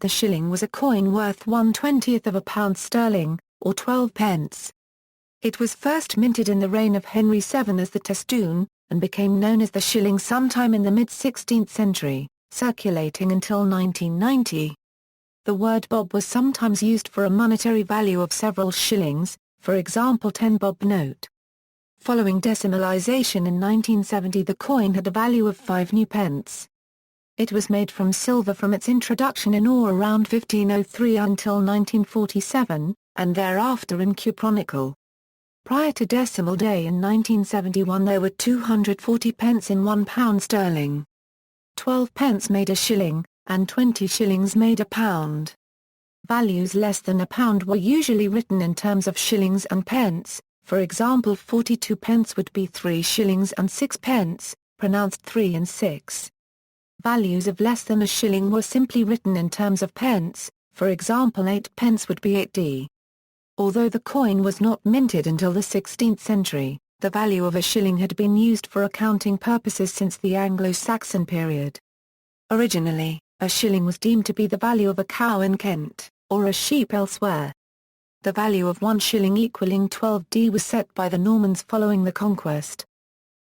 The shilling was a coin worth 1/20th of a pound sterling, or 12 pence. It was first minted in the reign of Henry VII as the testoon, and became known as the shilling sometime in the mid-16th century, circulating until 1990. The word bob was sometimes used for a monetary value of several shillings, for example 10-bob note. Following decimalisation in 1970, the coin had a value of 5 new pence. It was made from silver from its introduction in or around 1503 until 1947, and thereafter in cupronickel. Prior to decimal day in 1971 there were 240 pence in £1 sterling. 12 pence made a shilling, and 20 shillings made a pound. Values less than a pound were usually written in terms of shillings and pence, for example 42 pence would be 3 shillings and 6 pence, pronounced 3 and 6. Values of less than a shilling were simply written in terms of pence, for example 8 pence would be 8d. Although the coin was not minted until the 16th century, the value of a shilling had been used for accounting purposes since the Anglo-Saxon period. Originally, a shilling was deemed to be the value of a cow in Kent, or a sheep elsewhere. The value of 1 shilling equaling 12d was set by the Normans following the conquest.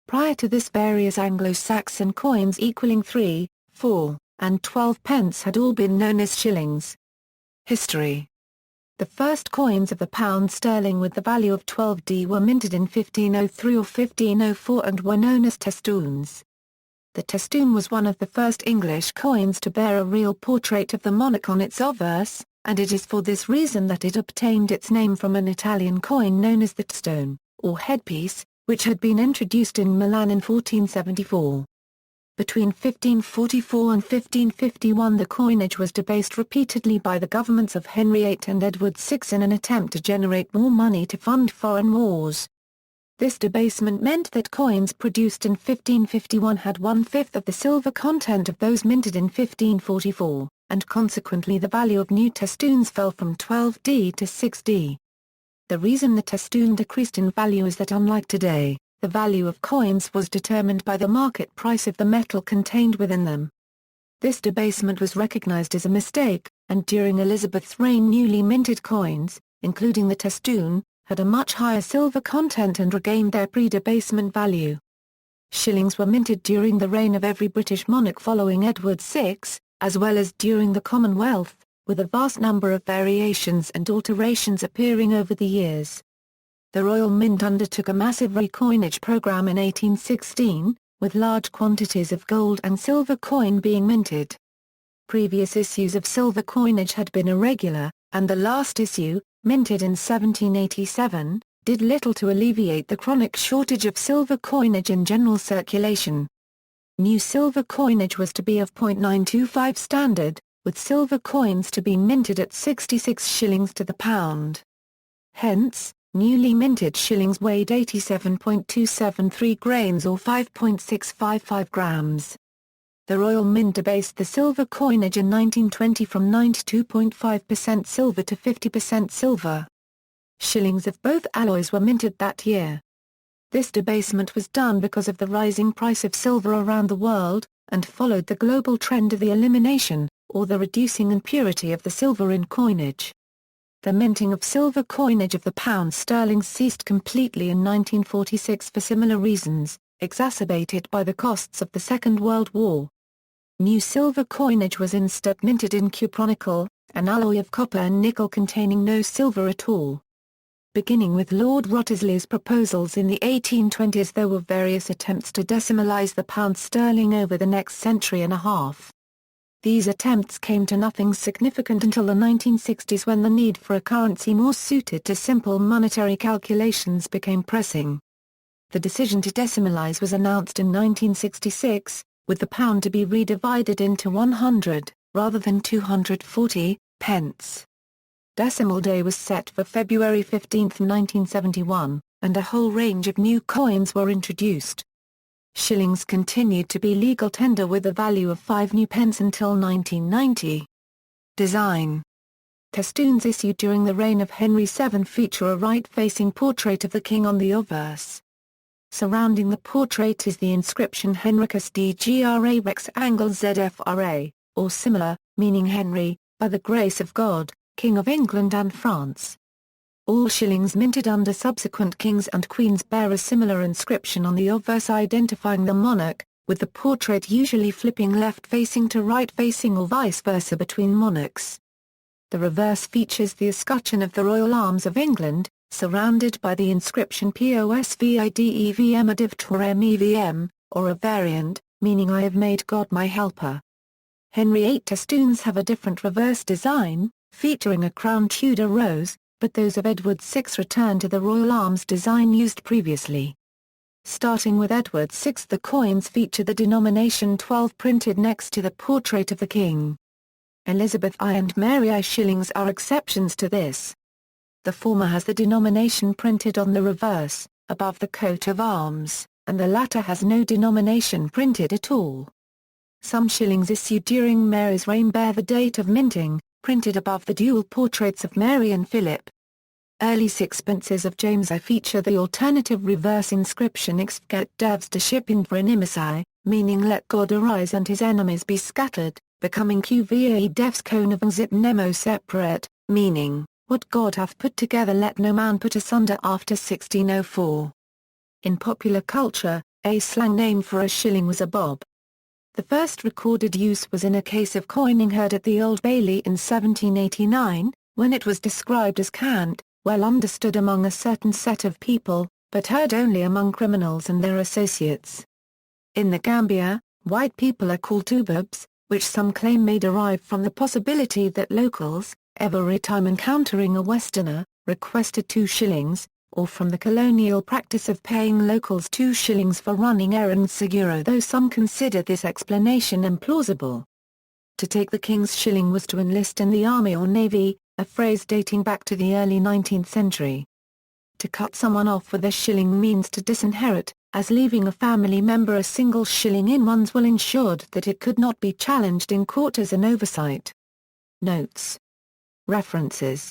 Prior to this, various Anglo-Saxon coins equaling 3, 4, and 12 pence had all been known as shillings. History. The first coins of the pound sterling with the value of 12d were minted in 1503 or 1504 and were known as testoons. The testoon was one of the first English coins to bear a real portrait of the monarch on its obverse, and it is for this reason that it obtained its name from an Italian coin known as the testoon, or headpiece, which had been introduced in Milan in 1474. Between 1544 and 1551 the coinage was debased repeatedly by the governments of Henry VIII and Edward VI in an attempt to generate more money to fund foreign wars. This debasement meant that coins produced in 1551 had 1/5 of the silver content of those minted in 1544, and consequently the value of new testoons fell from 12d to 6d. The reason the testoon decreased in value is that unlike today, the value of coins was determined by the market price of the metal contained within them. This debasement was recognized as a mistake, and during Elizabeth's reign newly minted coins, including the testoon, had a much higher silver content and regained their pre-debasement value. Shillings were minted during the reign of every British monarch following Edward VI, as well as during the Commonwealth, with a vast number of variations and alterations appearing over the years. The Royal Mint undertook a massive recoinage program in 1816, with large quantities of gold and silver coin being minted. Previous issues of silver coinage had been irregular, and the last issue, minted in 1787, did little to alleviate the chronic shortage of silver coinage in general circulation. New silver coinage was to be of .925 standard, with silver coins to be minted at 66 shillings to the pound. Hence, newly minted shillings weighed 87.273 grains or 5.655 grams. The Royal Mint debased the silver coinage in 1920 from 92.5% silver to 50% silver. Shillings of both alloys were minted that year. This debasement was done because of the rising price of silver around the world, and followed the global trend of the elimination, or the reducing impurity of the silver in coinage. The minting of silver coinage of the pound sterling ceased completely in 1946 for similar reasons, exacerbated by the costs of the Second World War. New silver coinage was instead minted in cupronickel, an alloy of copper and nickel containing no silver at all. Beginning with Lord Wriothesley's proposals in the 1820s, there were various attempts to decimalize the pound sterling over the next century and a half. These attempts came to nothing significant until the 1960s, when the need for a currency more suited to simple monetary calculations became pressing. The decision to decimalize was announced in 1966, with the pound to be redivided into 100, rather than 240, pence. Decimal day was set for February 15, 1971, and a whole range of new coins were introduced. Shillings continued to be legal tender with a value of 5 new pence until 1990. Design. Testoons issued during the reign of Henry VII feature a right-facing portrait of the king on the obverse. Surrounding the portrait is the inscription Henricus DGRA Rex Angle ZFRA, or similar, meaning Henry, by the grace of God, King of England and France. All shillings minted under subsequent kings and queens bear a similar inscription on the obverse identifying the monarch, with the portrait usually flipping left-facing to right-facing or vice versa between monarchs. The reverse features the escutcheon of the Royal Arms of England, surrounded by the inscription POSVIDEVM ADIV TOREM EVM, or a variant, meaning I have made God my helper. Henry VIII testoons have a different reverse design, featuring a crown Tudor rose, but those of Edward VI return to the Royal Arms design used previously. Starting with Edward VI, the coins feature the denomination 12 printed next to the portrait of the king. Elizabeth I and Mary I shillings are exceptions to this. The former has the denomination printed on the reverse, above the coat of arms, and the latter has no denomination printed at all. Some shillings issued during Mary's reign bear the date of minting, printed above the dual portraits of Mary and Philip. Early sixpences of James I feature the alternative reverse inscription Exget Devs de Ship for Inimicai, meaning let God arise and his enemies be scattered, becoming Qvae Devs Cone of Zip Nemo Separate, meaning, what God hath put together let no man put asunder after 1604. In popular culture, a slang name for a shilling was a bob. The first recorded use was in a case of coining heard at the Old Bailey in 1789, when it was described as cant, well understood among a certain set of people, but heard only among criminals and their associates. In the Gambia, white people are called tubabs, which some claim may derive from the possibility that locals, every time encountering a Westerner, requested 2 shillings, or from the colonial practice of paying locals 2 shillings for running errands though some consider this explanation implausible. To take the king's shilling was to enlist in the army or navy, a phrase dating back to the early 19th century. To cut someone off with a shilling means to disinherit, as leaving a family member a single shilling in one's will ensured that it could not be challenged in court as an oversight. Notes. References.